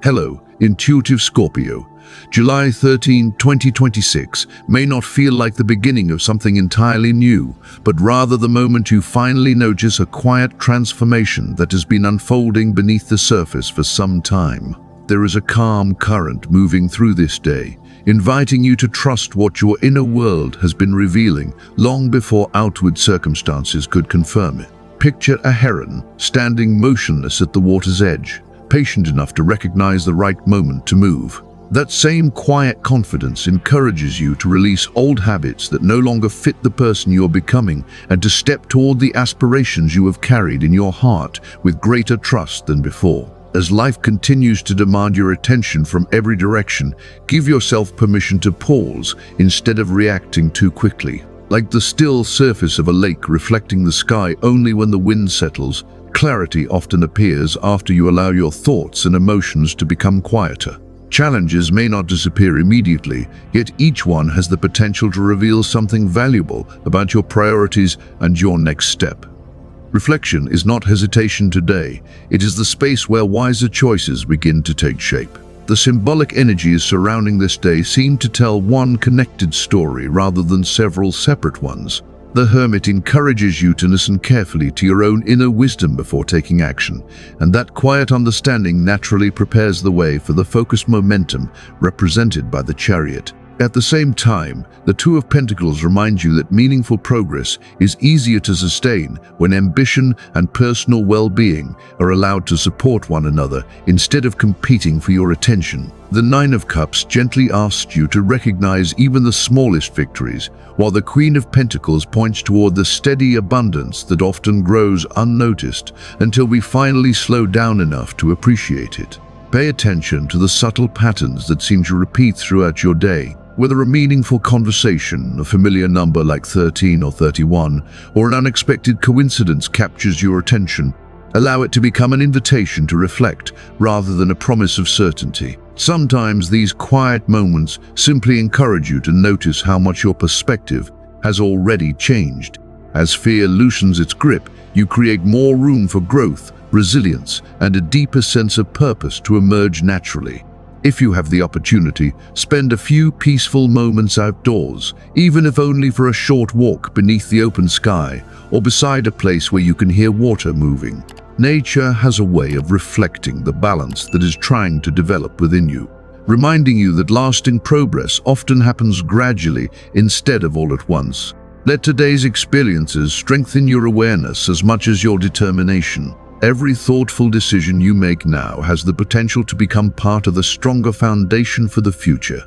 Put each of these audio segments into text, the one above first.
Hello, intuitive Scorpio. July 13, 2026 may not feel like the beginning of something entirely new, but rather the moment you finally notice a quiet transformation that has been unfolding beneath the surface for some time. There is a calm current moving through this day, inviting you to trust what your inner world has been revealing long before outward circumstances could confirm it. Picture a heron standing motionless at the water's edge, patient enough to recognize the right moment to move. That same quiet confidence encourages you to release old habits that no longer fit the person you're becoming and to step toward the aspirations you have carried in your heart with greater trust than before. As life continues to demand your attention from every direction, give yourself permission to pause instead of reacting too quickly. Like the still surface of a lake reflecting the sky only when the wind settles, clarity often appears after you allow your thoughts and emotions to become quieter. Challenges may not disappear immediately, yet each one has the potential to reveal something valuable about your priorities and your next step. Reflection is not hesitation today, it is the space where wiser choices begin to take shape. The symbolic energies surrounding this day seem to tell one connected story rather than several separate ones. The Hermit encourages you to listen carefully to your own inner wisdom before taking action, and that quiet understanding naturally prepares the way for the focused momentum represented by the Chariot. At the same time, the Two of Pentacles reminds you that meaningful progress is easier to sustain when ambition and personal well-being are allowed to support one another instead of competing for your attention. The Nine of Cups gently asks you to recognize even the smallest victories, while the Queen of Pentacles points toward the steady abundance that often grows unnoticed until we finally slow down enough to appreciate it. Pay attention to the subtle patterns that seem to repeat throughout your day. Whether a meaningful conversation, a familiar number like 13 or 31, or an unexpected coincidence captures your attention, allow it to become an invitation to reflect rather than a promise of certainty. Sometimes these quiet moments simply encourage you to notice how much your perspective has already changed. As fear loosens its grip, you create more room for growth, resilience, and a deeper sense of purpose to emerge naturally. If you have the opportunity, spend a few peaceful moments outdoors, even if only for a short walk beneath the open sky or beside a place where you can hear water moving. Nature has a way of reflecting the balance that is trying to develop within you, reminding you that lasting progress often happens gradually instead of all at once. Let today's experiences strengthen your awareness as much as your determination. Every thoughtful decision you make now has the potential to become part of a stronger foundation for the future.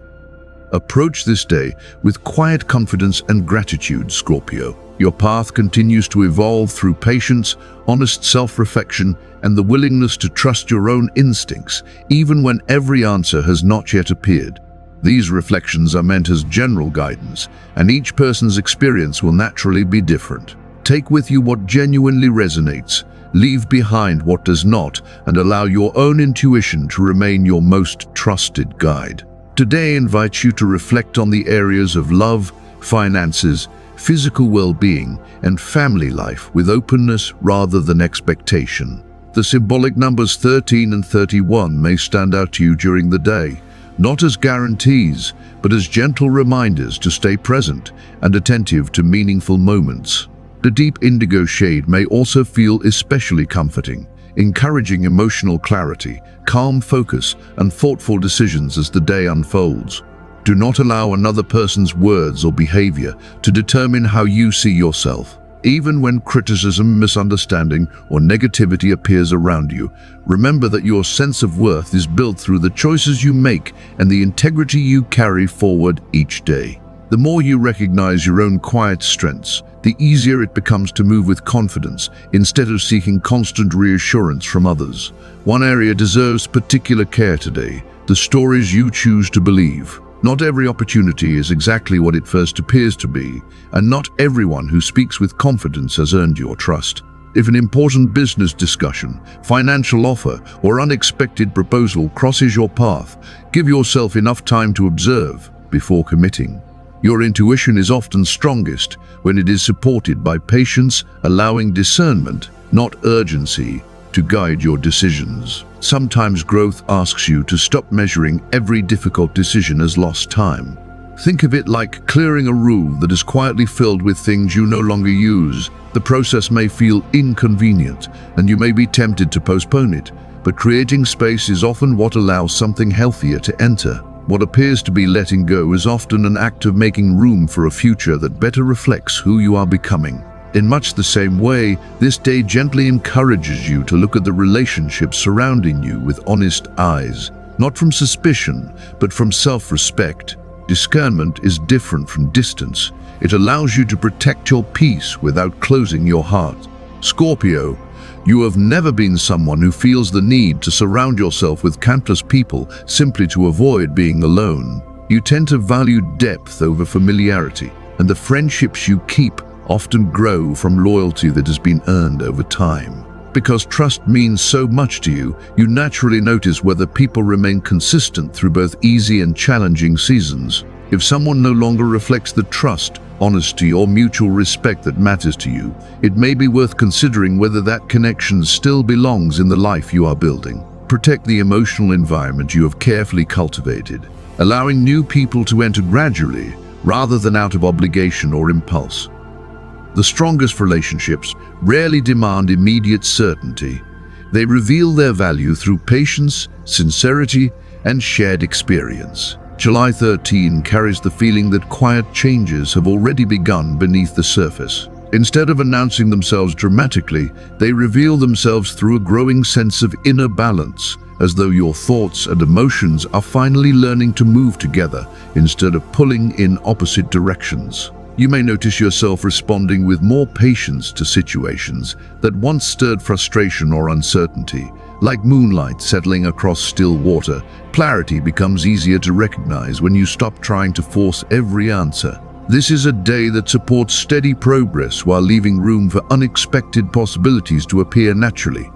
Approach this day with quiet confidence and gratitude, Scorpio. Your path continues to evolve through patience, honest self-reflection, and the willingness to trust your own instincts, even when every answer has not yet appeared. These reflections are meant as general guidance, and each person's experience will naturally be different. Take with you what genuinely resonates, leave behind what does not, and allow your own intuition to remain your most trusted guide. Today invites you to reflect on the areas of love, finances, physical well-being, and family life with openness rather than expectation. The symbolic numbers 13 and 31 may stand out to you during the day, not as guarantees, but as gentle reminders to stay present and attentive to meaningful moments. The deep indigo shade may also feel especially comforting, encouraging emotional clarity, calm focus, and thoughtful decisions as the day unfolds. Do not allow another person's words or behavior to determine how you see yourself. Even when criticism, misunderstanding, or negativity appears around you, remember that your sense of worth is built through the choices you make and the integrity you carry forward each day. The more you recognize your own quiet strengths, the easier it becomes to move with confidence instead of seeking constant reassurance from others. One area deserves particular care today: the stories you choose to believe. Not every opportunity is exactly what it first appears to be, and not everyone who speaks with confidence has earned your trust. If an important business discussion, financial offer, or unexpected proposal crosses your path, give yourself enough time to observe before committing. Your intuition is often strongest when it is supported by patience, allowing discernment, not urgency, to guide your decisions. Sometimes growth asks you to stop measuring every difficult decision as lost time. Think of it like clearing a room that is quietly filled with things you no longer use. The process may feel inconvenient, and you may be tempted to postpone it, but creating space is often what allows something healthier to enter. What appears to be letting go is often an act of making room for a future that better reflects who you are becoming. In much the same way, this day gently encourages you to look at the relationships surrounding you with honest eyes, not from suspicion, but from self-respect. Discernment is different from distance. It allows you to protect your peace without closing your heart. Scorpio, you have never been someone who feels the need to surround yourself with countless people simply to avoid being alone. You tend to value depth over familiarity, and the friendships you keep often grow from loyalty that has been earned over time. Because trust means so much to you, you naturally notice whether people remain consistent through both easy and challenging seasons. If someone no longer reflects the trust, honesty, or mutual respect that matters to you, it may be worth considering whether that connection still belongs in the life you are building. Protect the emotional environment you have carefully cultivated, allowing new people to enter gradually rather than out of obligation or impulse. The strongest relationships rarely demand immediate certainty. They reveal their value through patience, sincerity, and shared experience. July 13 carries the feeling that quiet changes have already begun beneath the surface. Instead of announcing themselves dramatically, they reveal themselves through a growing sense of inner balance, as though your thoughts and emotions are finally learning to move together instead of pulling in opposite directions. You may notice yourself responding with more patience to situations that once stirred frustration or uncertainty. Like moonlight settling across still water, clarity becomes easier to recognize when you stop trying to force every answer. This is a day that supports steady progress while leaving room for unexpected possibilities to appear naturally.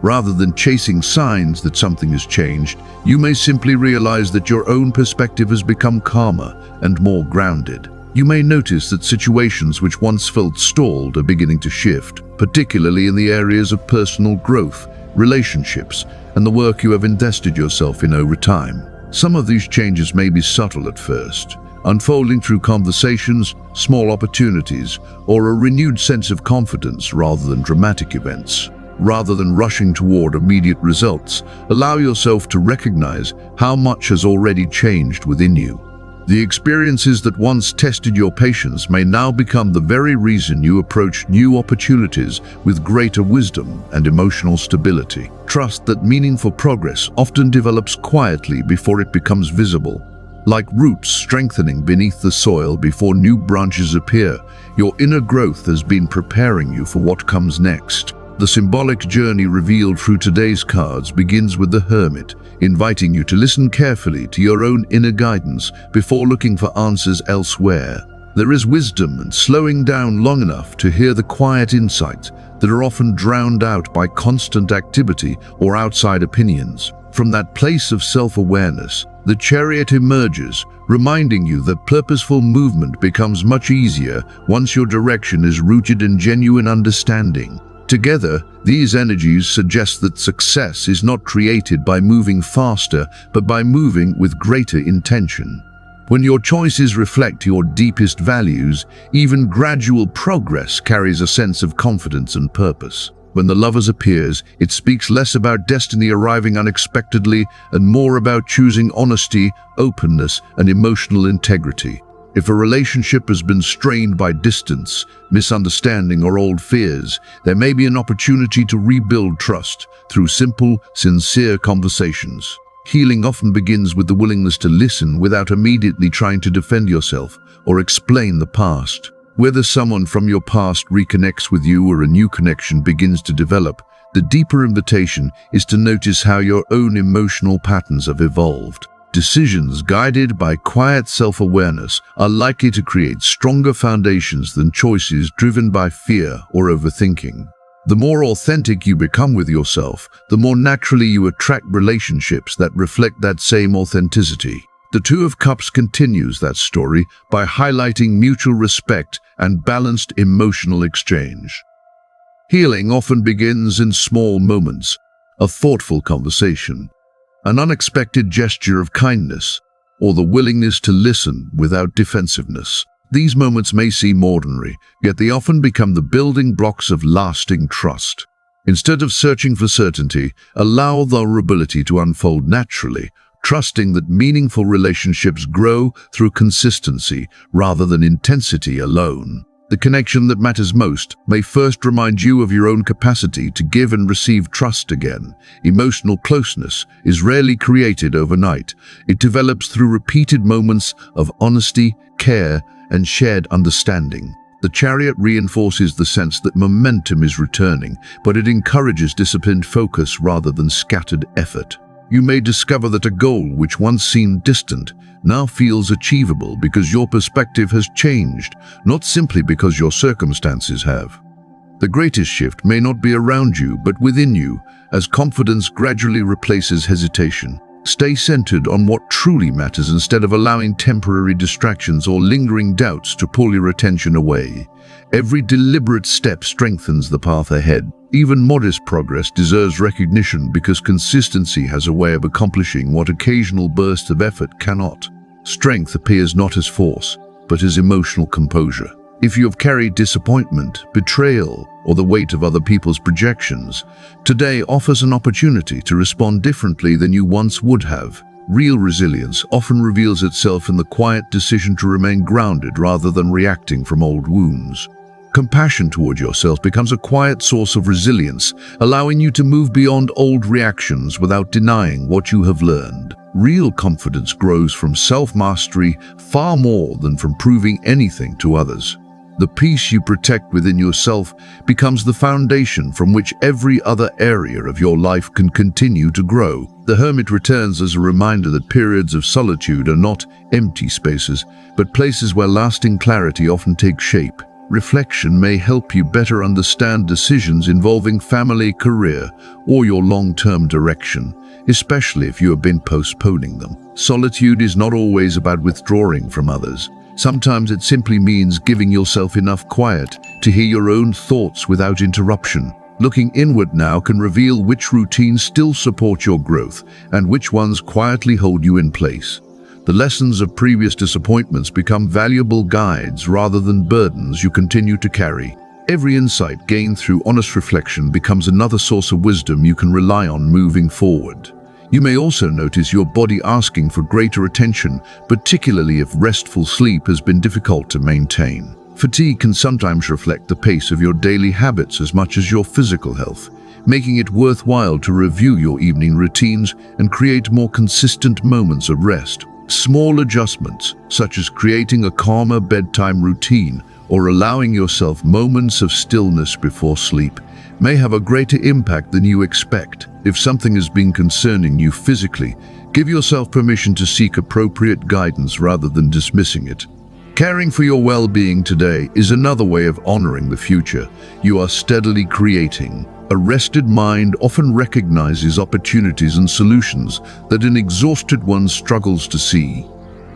Rather than chasing signs that something has changed, you may simply realize that your own perspective has become calmer and more grounded. You may notice that situations which once felt stalled are beginning to shift, particularly in the areas of personal growth, relationships, and the work you have invested yourself in over time. Some of these changes may be subtle at first, unfolding through conversations, small opportunities, or a renewed sense of confidence rather than dramatic events. Rather than rushing toward immediate results, allow yourself to recognize how much has already changed within you. The experiences that once tested your patience may now become the very reason you approach new opportunities with greater wisdom and emotional stability. Trust that meaningful progress often develops quietly before it becomes visible. Like roots strengthening beneath the soil before new branches appear, your inner growth has been preparing you for what comes next. The symbolic journey revealed through today's cards begins with the Hermit, inviting you to listen carefully to your own inner guidance before looking for answers elsewhere. There is wisdom in slowing down long enough to hear the quiet insights that are often drowned out by constant activity or outside opinions. From that place of self-awareness, the Chariot emerges, reminding you that purposeful movement becomes much easier once your direction is rooted in genuine understanding. Together, these energies suggest that success is not created by moving faster, but by moving with greater intention. When your choices reflect your deepest values, even gradual progress carries a sense of confidence and purpose. When the Lovers appears, it speaks less about destiny arriving unexpectedly and more about choosing honesty, openness, and emotional integrity. If a relationship has been strained by distance, misunderstanding, or old fears, there may be an opportunity to rebuild trust through simple, sincere conversations. Healing often begins with the willingness to listen without immediately trying to defend yourself or explain the past. Whether someone from your past reconnects with you or a new connection begins to develop, the deeper invitation is to notice how your own emotional patterns have evolved. Decisions guided by quiet self-awareness are likely to create stronger foundations than choices driven by fear or overthinking. The more authentic you become with yourself, the more naturally you attract relationships that reflect that same authenticity. The Two of Cups continues that story by highlighting mutual respect and balanced emotional exchange. Healing often begins in small moments, a thoughtful conversation, an unexpected gesture of kindness, or the willingness to listen without defensiveness. These moments may seem ordinary, yet they often become the building blocks of lasting trust. Instead of searching for certainty, allow vulnerability to unfold naturally, trusting that meaningful relationships grow through consistency rather than intensity alone. The connection that matters most may first remind you of your own capacity to give and receive trust again. Emotional closeness is rarely created overnight. It develops through repeated moments of honesty, care, and shared understanding. The Chariot reinforces the sense that momentum is returning, but it encourages disciplined focus rather than scattered effort. You may discover that a goal which once seemed distant now feels achievable because your perspective has changed, not simply because your circumstances have. The greatest shift may not be around you, but within you, as confidence gradually replaces hesitation. Stay centered on what truly matters instead of allowing temporary distractions or lingering doubts to pull your attention away. Every deliberate step strengthens the path ahead. Even modest progress deserves recognition because consistency has a way of accomplishing what occasional bursts of effort cannot. Strength appears not as force, but as emotional composure. If you have carried disappointment, betrayal, or the weight of other people's projections, today offers an opportunity to respond differently than you once would have. Real resilience often reveals itself in the quiet decision to remain grounded rather than reacting from old wounds. Compassion toward yourself becomes a quiet source of resilience, allowing you to move beyond old reactions without denying what you have learned. Real confidence grows from self-mastery far more than from proving anything to others. The peace you protect within yourself becomes the foundation from which every other area of your life can continue to grow. The hermit returns as a reminder that periods of solitude are not empty spaces, but places where lasting clarity often takes shape. Reflection may help you better understand decisions involving family, career, or your long-term direction, especially if you have been postponing them. Solitude is not always about withdrawing from others. Sometimes it simply means giving yourself enough quiet to hear your own thoughts without interruption. Looking inward now can reveal which routines still support your growth and which ones quietly hold you in place. The lessons of previous disappointments become valuable guides rather than burdens you continue to carry. Every insight gained through honest reflection becomes another source of wisdom you can rely on moving forward. You may also notice your body asking for greater attention, particularly if restful sleep has been difficult to maintain. Fatigue can sometimes reflect the pace of your daily habits as much as your physical health, making it worthwhile to review your evening routines and create more consistent moments of rest. Small adjustments, such as creating a calmer bedtime routine or allowing yourself moments of stillness before sleep, may have a greater impact than you expect. If something has been concerning you physically, give yourself permission to seek appropriate guidance rather than dismissing it. Caring for your well-being today is another way of honoring the future you are steadily creating. A rested mind often recognizes opportunities and solutions that an exhausted one struggles to see.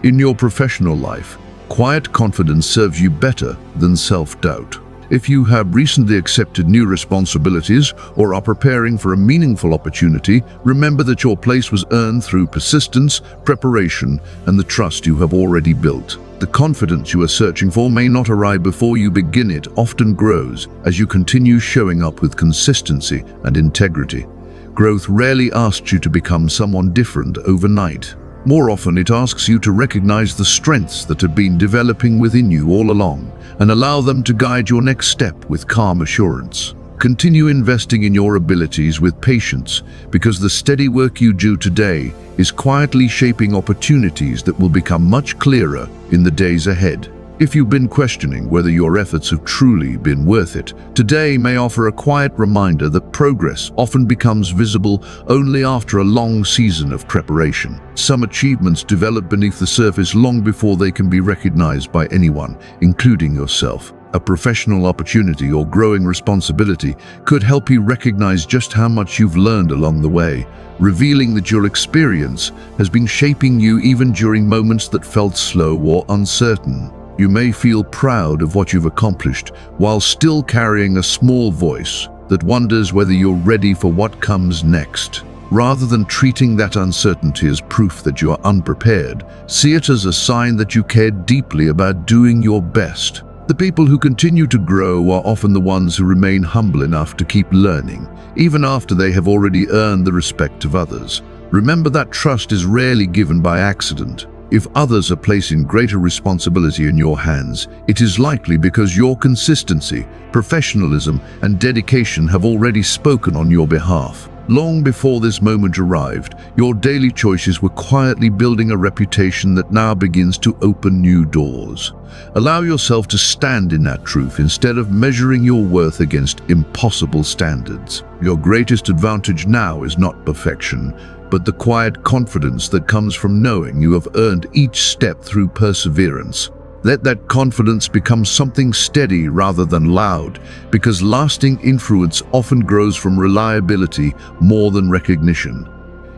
In your professional life, quiet confidence serves you better than self-doubt. If you have recently accepted new responsibilities or are preparing for a meaningful opportunity, remember that your place was earned through persistence, preparation, and the trust you have already built. The confidence you are searching for may not arrive before you begin. It often grows as you continue showing up with consistency and integrity. Growth rarely asks you to become someone different overnight. More often, it asks you to recognize the strengths that have been developing within you all along and allow them to guide your next step with calm assurance. Continue investing in your abilities with patience because the steady work you do today is quietly shaping opportunities that will become much clearer in the days ahead. If you've been questioning whether your efforts have truly been worth it, today may offer a quiet reminder that progress often becomes visible only after a long season of preparation. Some achievements develop beneath the surface long before they can be recognized by anyone, including yourself. A professional opportunity or growing responsibility could help you recognize just how much you've learned along the way, revealing that your experience has been shaping you even during moments that felt slow or uncertain. You may feel proud of what you've accomplished while still carrying a small voice, that wonders whether you're ready for what comes next. Rather than treating that uncertainty as proof that you are unprepared, see it as a sign that you care deeply about doing your best. The people who continue to grow are often the ones who remain humble enough to keep learning, even after they have already earned the respect of others. Remember that trust is rarely given by accident. If others are placing greater responsibility in your hands, it is likely because your consistency, professionalism, and dedication have already spoken on your behalf. Long before this moment arrived, your daily choices were quietly building a reputation that now begins to open new doors. Allow yourself to stand in that truth instead of measuring your worth against impossible standards. Your greatest advantage now is not perfection, but the quiet confidence that comes from knowing you have earned each step through perseverance. Let that confidence become something steady rather than loud, because lasting influence often grows from reliability more than recognition.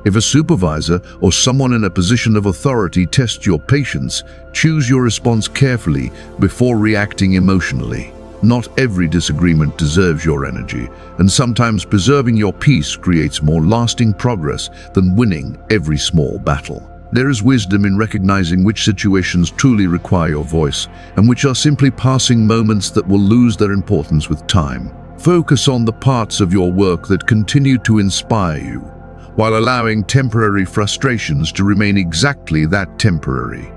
If a supervisor or someone in a position of authority tests your patience, choose your response carefully before reacting emotionally. Not every disagreement deserves your energy, and sometimes preserving your peace creates more lasting progress than winning every small battle. There is wisdom in recognizing which situations truly require your voice and which are simply passing moments that will lose their importance with time. Focus on the parts of your work that continue to inspire you, while allowing temporary frustrations to remain exactly that, temporary.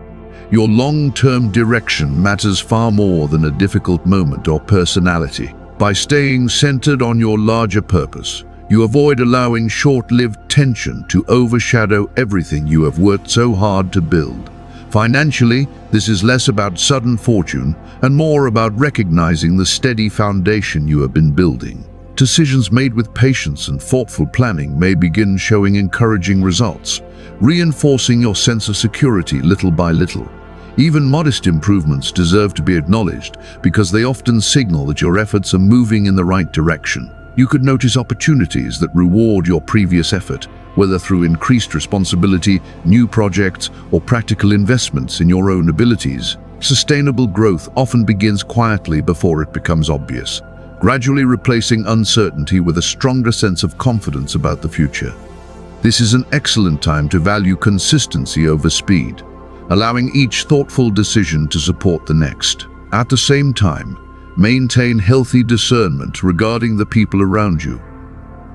Your long-term direction matters far more than a difficult moment or personality. By staying centered on your larger purpose, you avoid allowing short-lived tension to overshadow everything you have worked so hard to build. Financially, this is less about sudden fortune and more about recognizing the steady foundation you have been building. Decisions made with patience and thoughtful planning may begin showing encouraging results, reinforcing your sense of security little by little. Even modest improvements deserve to be acknowledged because they often signal that your efforts are moving in the right direction. You could notice opportunities that reward your previous effort, whether through increased responsibility, new projects, or practical investments in your own abilities. Sustainable growth often begins quietly before it becomes obvious, gradually replacing uncertainty with a stronger sense of confidence about the future. This is an excellent time to value consistency over speed, allowing each thoughtful decision to support the next. At the same time, maintain healthy discernment regarding the people around you.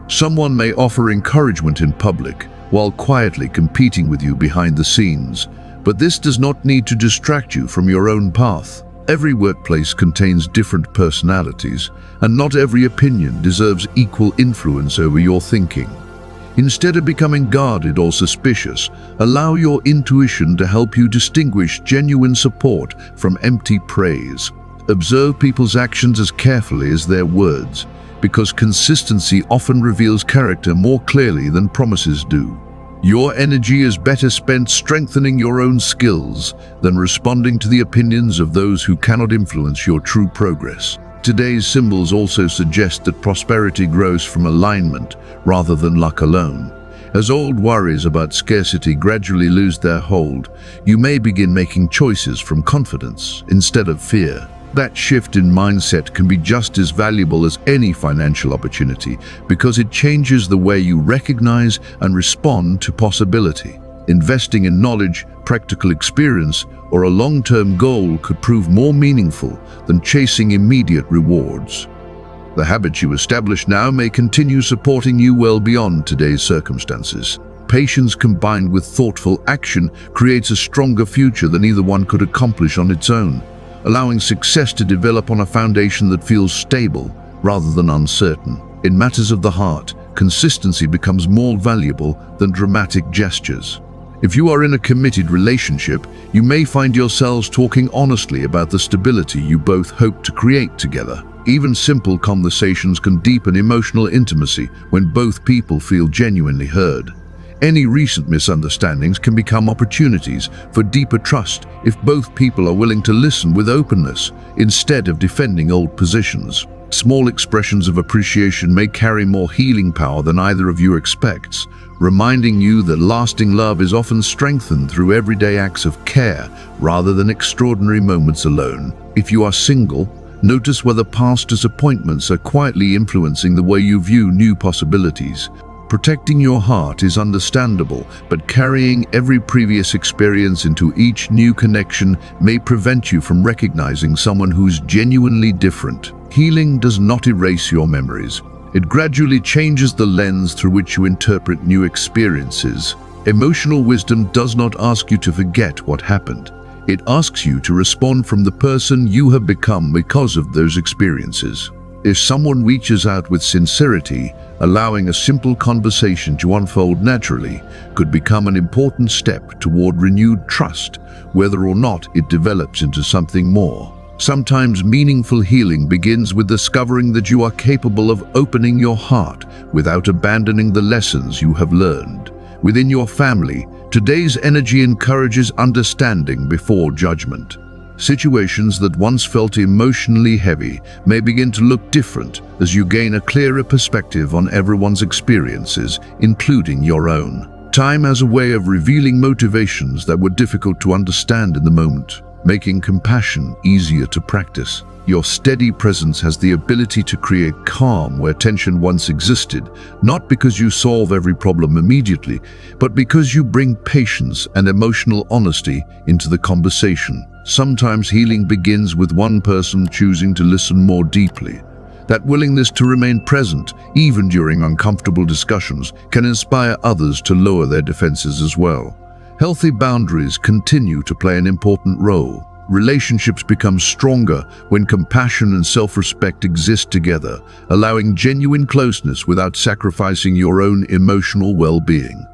Someone may offer encouragement in public while quietly competing with you behind the scenes, but this does not need to distract you from your own path. Every workplace contains different personalities, and not every opinion deserves equal influence over your thinking. Instead of becoming guarded or suspicious, allow your intuition to help you distinguish genuine support from empty praise. Observe people's actions as carefully as their words, because consistency often reveals character more clearly than promises do. Your energy is better spent strengthening your own skills than responding to the opinions of those who cannot influence your true progress. Today's symbols also suggest that prosperity grows from alignment rather than luck alone. As old worries about scarcity gradually lose their hold, you may begin making choices from confidence instead of fear. That shift in mindset can be just as valuable as any financial opportunity because it changes the way you recognize and respond to possibility. Investing in knowledge, practical experience, or a long-term goal could prove more meaningful than chasing immediate rewards. The habits you establish now may continue supporting you well beyond today's circumstances. Patience combined with thoughtful action creates a stronger future than either one could accomplish on its own, allowing success to develop on a foundation that feels stable rather than uncertain. In matters of the heart, consistency becomes more valuable than dramatic gestures. If you are in a committed relationship, you may find yourselves talking honestly about the stability you both hope to create together. Even simple conversations can deepen emotional intimacy when both people feel genuinely heard. Any recent misunderstandings can become opportunities for deeper trust if both people are willing to listen with openness instead of defending old positions. Small expressions of appreciation may carry more healing power than either of you expects, reminding you that lasting love is often strengthened through everyday acts of care rather than extraordinary moments alone. If you are single, Notice whether past disappointments are quietly influencing the way you view new possibilities. Protecting your heart is understandable, but carrying every previous experience into each new connection may prevent you from recognizing someone who's genuinely different. Healing does not erase your memories. It gradually changes the lens through which you interpret new experiences. Emotional wisdom does not ask you to forget what happened. It asks you to respond from the person you have become because of those experiences. If someone reaches out with sincerity, allowing a simple conversation to unfold naturally could become an important step toward renewed trust, whether or not it develops into something more. Sometimes meaningful healing begins with discovering that you are capable of opening your heart without abandoning the lessons you have learned. Within your family, today's energy encourages understanding before judgment. Situations that once felt emotionally heavy may begin to look different as you gain a clearer perspective on everyone's experiences, including your own. Time has a way of revealing motivations that were difficult to understand in the moment, making compassion easier to practice. Your steady presence has the ability to create calm where tension once existed, not because you solve every problem immediately, but because you bring patience and emotional honesty into the conversation. Sometimes healing begins with one person choosing to listen more deeply. That willingness to remain present, even during uncomfortable discussions, can inspire others to lower their defenses as well. Healthy boundaries continue to play an important role. Relationships become stronger when compassion and self-respect exist together, allowing genuine closeness without sacrificing your own emotional well-being.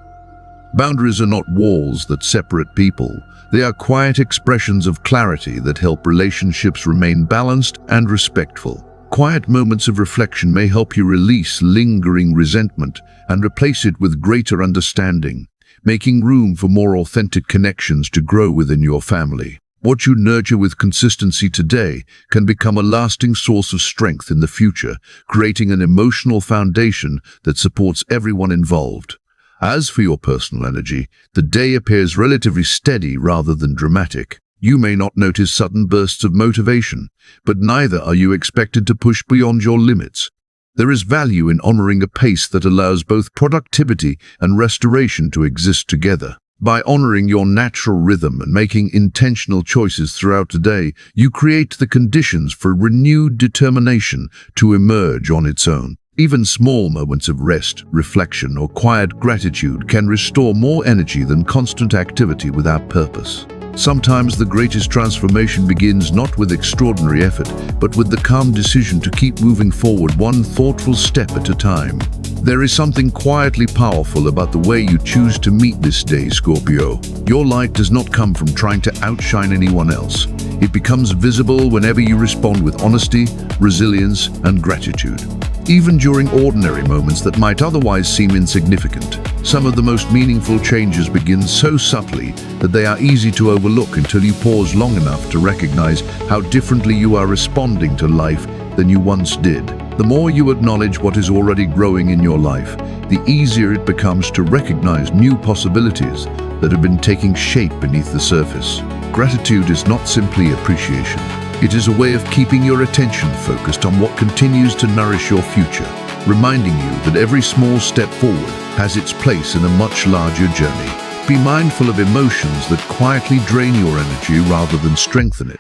Boundaries are not walls that separate people. They are quiet expressions of clarity that help relationships remain balanced and respectful. Quiet moments of reflection may help you release lingering resentment and replace it with greater understanding, making room for more authentic connections to grow within your family. What you nurture with consistency today can become a lasting source of strength in the future, creating an emotional foundation that supports everyone involved. As for your personal energy, the day appears relatively steady rather than dramatic. You may not notice sudden bursts of motivation, but neither are you expected to push beyond your limits. There is value in honoring a pace that allows both productivity and restoration to exist together. By honoring your natural rhythm and making intentional choices throughout the day, you create the conditions for renewed determination to emerge on its own. Even small moments of rest, reflection, or quiet gratitude can restore more energy than constant activity without purpose. Sometimes the greatest transformation begins not with extraordinary effort, but with the calm decision to keep moving forward one thoughtful step at a time. There is something quietly powerful about the way you choose to meet this day, Scorpio. Your light does not come from trying to outshine anyone else. It becomes visible whenever you respond with honesty, resilience, and gratitude. Even during ordinary moments that might otherwise seem insignificant, some of the most meaningful changes begin so subtly that they are easy to overlook until you pause long enough to recognize how differently you are responding to life than you once did. The more you acknowledge what is already growing in your life, the easier it becomes to recognize new possibilities that have been taking shape beneath the surface. Gratitude is not simply appreciation. It is a way of keeping your attention focused on what continues to nourish your future, reminding you that every small step forward has its place in a much larger journey. Be mindful of emotions that quietly drain your energy rather than strengthen it.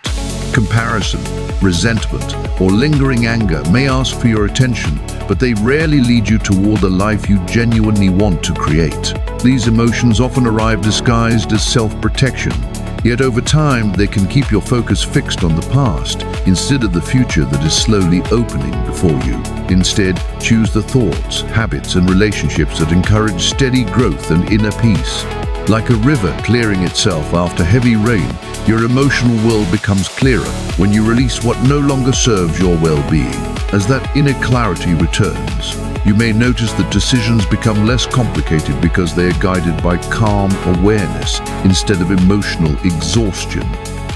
Comparison, resentment, or lingering anger may ask for your attention, but they rarely lead you toward the life you genuinely want to create. These emotions often arrive disguised as self-protection, yet over time they can keep your focus fixed on the past instead of the future that is slowly opening before you. Instead, choose the thoughts, habits, and relationships that encourage steady growth and inner peace. Like a river clearing itself after heavy rain, your emotional world becomes clearer when you release what no longer serves your well-being. As that inner clarity returns, you may notice that decisions become less complicated because they are guided by calm awareness instead of emotional exhaustion.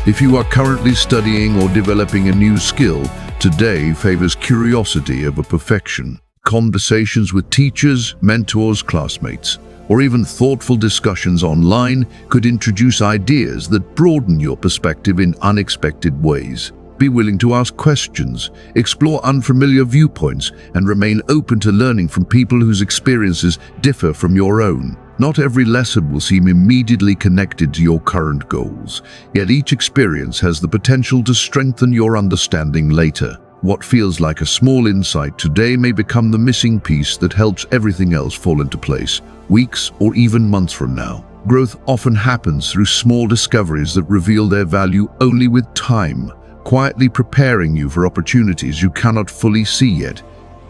If you are currently studying or developing a new skill, today favors curiosity over perfection. Conversations with teachers, mentors, classmates, or even thoughtful discussions online could introduce ideas that broaden your perspective in unexpected ways. Be willing to ask questions, explore unfamiliar viewpoints, and remain open to learning from people whose experiences differ from your own. Not every lesson will seem immediately connected to your current goals, yet each experience has the potential to strengthen your understanding later. What feels like a small insight today may become the missing piece that helps everything else fall into place, weeks or even months from now. Growth often happens through small discoveries that reveal their value only with time, quietly preparing you for opportunities you cannot fully see yet.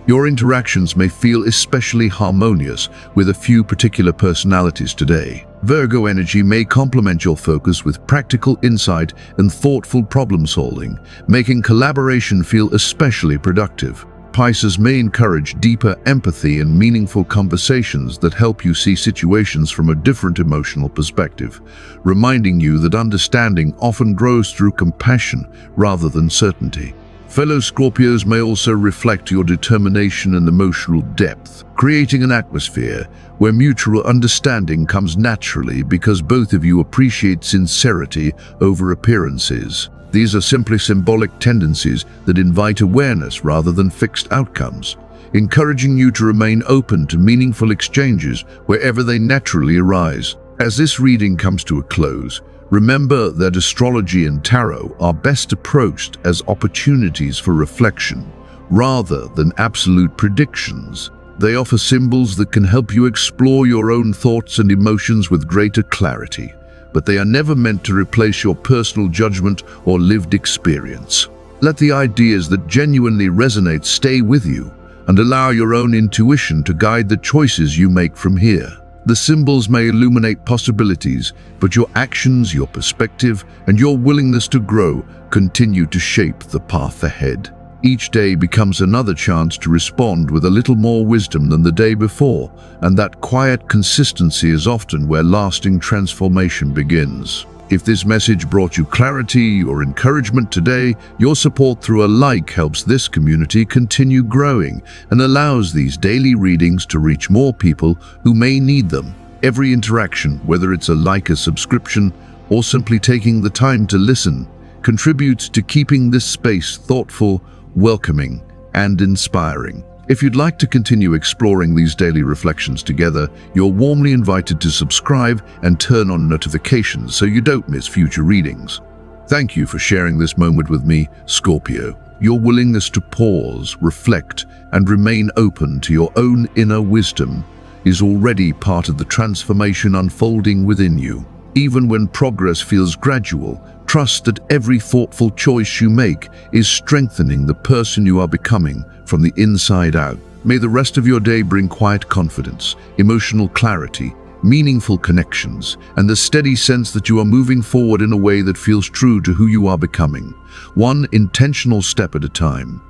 Your interactions may feel especially harmonious with a few particular personalities today. Virgo energy may complement your focus with practical insight and thoughtful problem-solving, making collaboration feel especially productive. Pisces may encourage deeper empathy and meaningful conversations that help you see situations from a different emotional perspective, reminding you that understanding often grows through compassion rather than certainty. Fellow Scorpios may also reflect your determination and emotional depth, creating an atmosphere where mutual understanding comes naturally because both of you appreciate sincerity over appearances. These are simply symbolic tendencies that invite awareness rather than fixed outcomes, encouraging you to remain open to meaningful exchanges wherever they naturally arise. As this reading comes to a close, remember that astrology and tarot are best approached as opportunities for reflection, rather than absolute predictions. They offer symbols that can help you explore your own thoughts and emotions with greater clarity, but they are never meant to replace your personal judgment or lived experience. Let the ideas that genuinely resonate stay with you, and allow your own intuition to guide the choices you make from here. The symbols may illuminate possibilities, but your actions, your perspective, and your willingness to grow continue to shape the path ahead. Each day becomes another chance to respond with a little more wisdom than the day before, and that quiet consistency is often where lasting transformation begins. If this message brought you clarity or encouragement today, your support through a like helps this community continue growing and allows these daily readings to reach more people who may need them. Every interaction, whether it's a like, a subscription, or simply taking the time to listen, contributes to keeping this space thoughtful, welcoming, and inspiring. If you'd like to continue exploring these daily reflections together, you're warmly invited to subscribe and turn on notifications so you don't miss future readings. Thank you for sharing this moment with me, Scorpio. Your willingness to pause, reflect, and remain open to your own inner wisdom is already part of the transformation unfolding within you. Even when progress feels gradual, trust that every thoughtful choice you make is strengthening the person you are becoming from the inside out. May the rest of your day bring quiet confidence, emotional clarity, meaningful connections, and the steady sense that you are moving forward in a way that feels true to who you are becoming, one intentional step at a time.